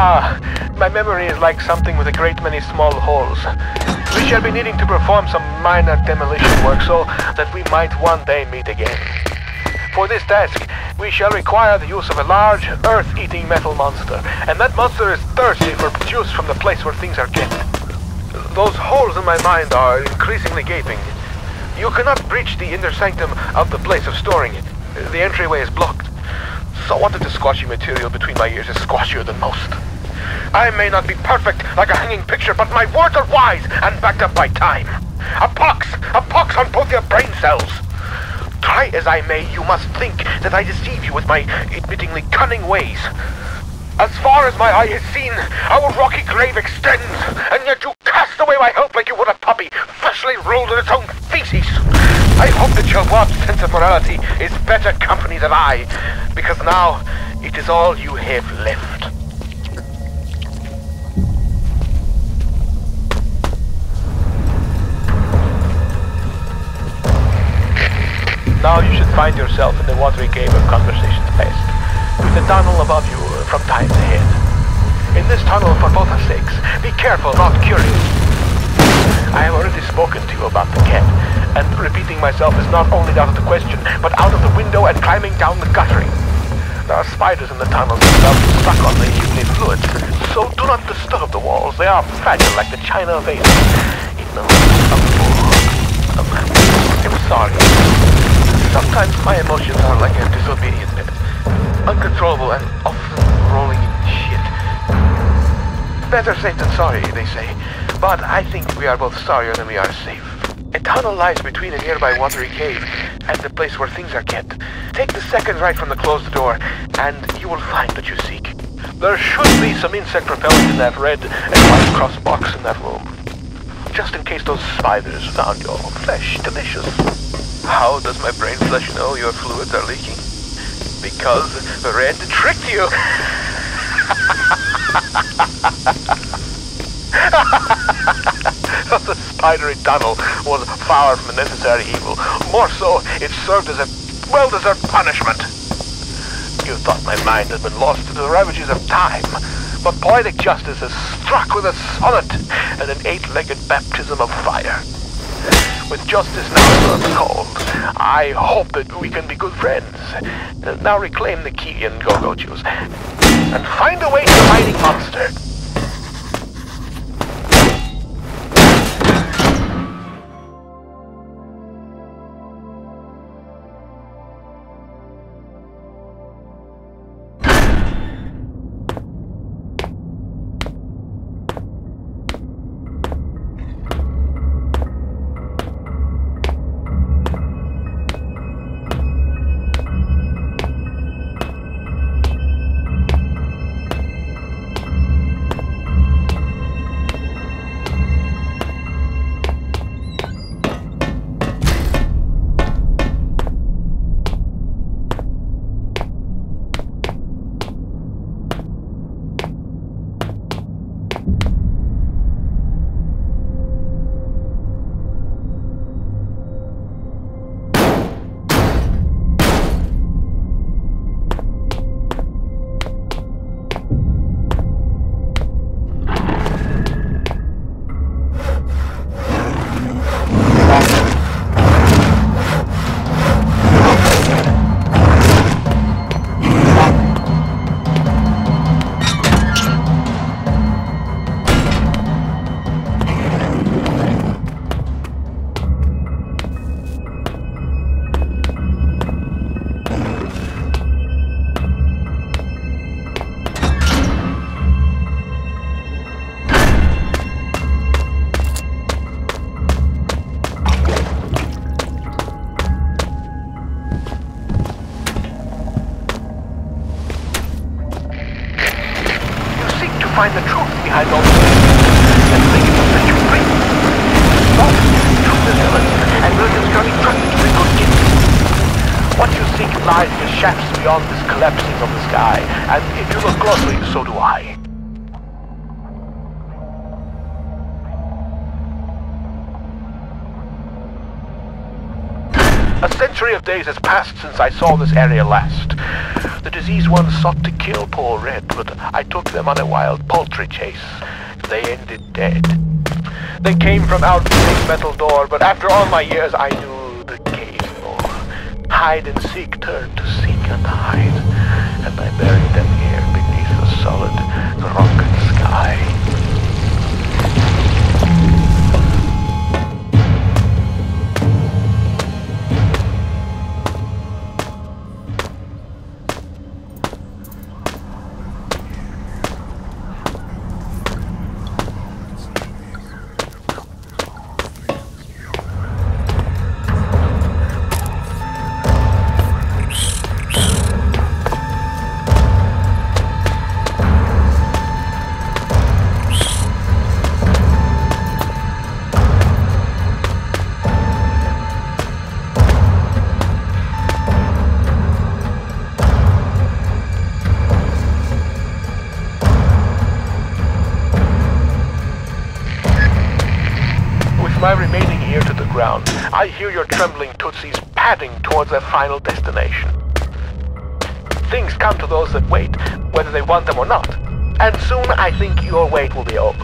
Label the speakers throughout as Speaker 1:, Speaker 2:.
Speaker 1: My memory is like something with a great many small holes. We shall be needing to perform some minor demolition work so that we might one day meet again. For this task, we shall require the use of a large, earth-eating metal monster, and that monster is thirsty for juice from the place where things are kept. Those holes in my mind are increasingly gaping. You cannot breach the inner sanctum of the place of storing it. The entryway is blocked. So what if the squashy material between my ears is squashier than most? I may not be perfect like a hanging picture, but my words are wise and backed up by time. A pox on both your brain cells. Try as I may, you must think that I deceive you with my admittingly cunning ways. As far as my eye has seen, our rocky grave extends, and yet you cast away my hope like you would a puppy, freshly rolled in its own feces. I hope that your warped sense of morality is better company than I, because now it is all you have left. Now you should find yourself in the watery game of conversations past, with a tunnel above you from times ahead. In this tunnel, for both our sakes, be careful, not curious. I have already spoken to you about the cat, and repeating myself is not only out of the question, but out of the window and climbing down the guttering. There are spiders in the tunnel themselves stuck on the humid fluids, so do not disturb the walls. They are fragile like the china vase. I'm sorry. Sometimes my emotions are like a disobedient pet, uncontrollable and often rolling in shit. Better safe than sorry, they say, but I think we are both sorrier than we are safe. A tunnel lies between a nearby watery cave and the place where things are kept. Take the second right from the closed door, and you will find what you seek. There should be some insect repellent in that red and white cross box in that room, just in case those spiders found your flesh delicious. How does my brain flesh know your fluids are leaking? Because the red tricked you! The spidery tunnel was far from a necessary evil. More so, it served as a well-deserved punishment. You thought my mind had been lost to the ravages of time, but poetic justice has struck with a sonnet and an 8-legged baptism of fire. With justice now cold, I hope that we can be good friends. Now reclaim the key and go juice, and find a way to the hiding monster. Find the truth behind all this, and think it will set you free. But truth is relative, and Williams can be trusted to be good gift. What you seek lies in the shafts beyond this collapsing of the sky, and if you look closely, so do I. A century of days has passed since I saw this area last. The diseased ones sought to kill poor Red, but I took them on a wild poultry chase. They ended dead. They came from out the big metal door, but after all my years I knew the cave more. Hide and seek turned to seek and hide, and I buried them here beneath the solid rocket sky. My remaining ear to the ground, I hear your trembling tootsies padding towards their final destination. Things come to those that wait, whether they want them or not, and soon I think your wait will be over.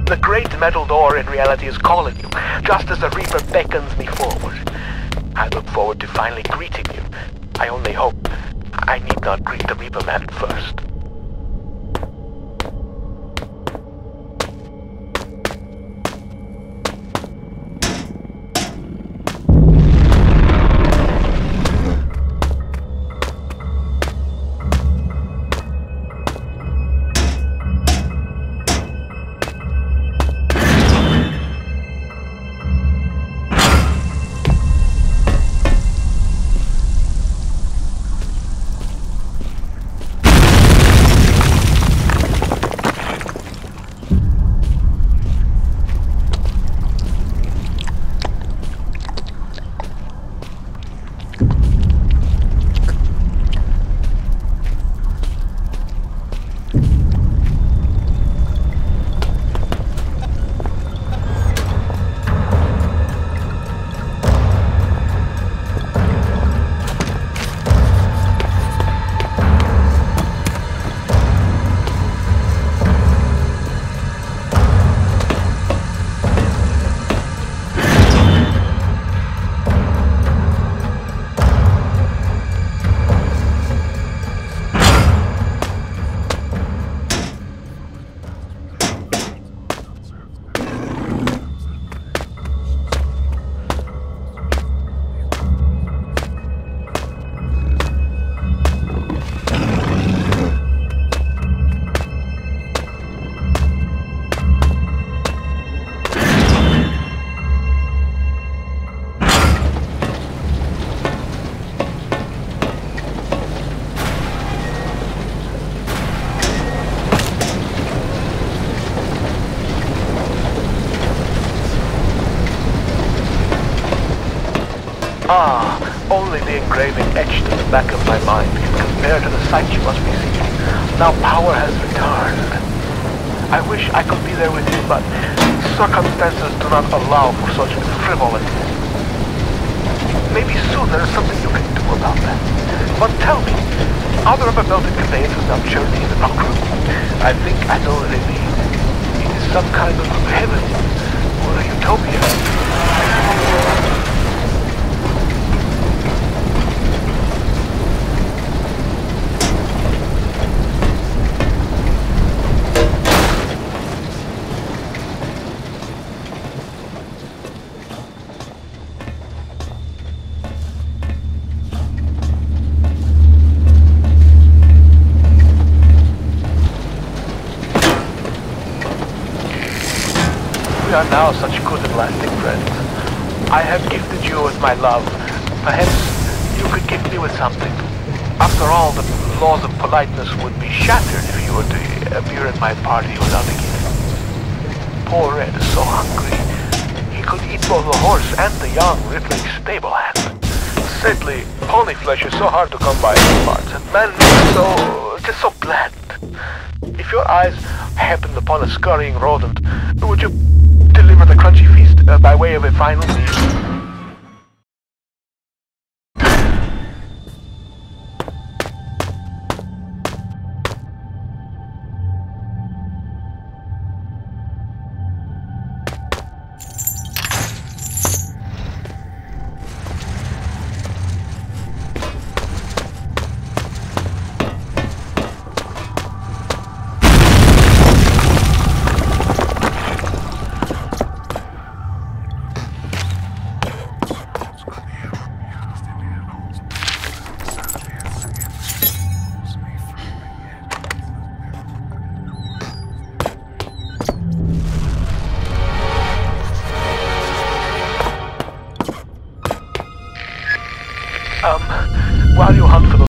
Speaker 1: The great metal door in reality is calling you, just as the Reaper beckons me forward. I look forward to finally greeting you. I only hope I need not greet the Reaper man first. Only the engraving etched in the back of my mind can compare to the sight you must be seeing. Now power has returned. I wish I could be there with you, but circumstances do not allow for such frivolity. Maybe soon there is something you can do about that. But tell me, are there ever melted conveyances now journeying in the rock room? I think I know what they mean. It is some kind of heaven or a utopia. We are now such good and lasting friends. I have gifted you with my love. Perhaps you could gift me with something. After all, the laws of politeness would be shattered if you were to appear at my party without a gift. Poor Red is so hungry. He could eat both the horse and the young rippling stable hand. Sadly, pony flesh is so hard to come by in these parts, and man is just so bland. If your eyes happened upon a scurrying rodent, would you deliver the crunchy feast by way of a final meal? while you hunt for the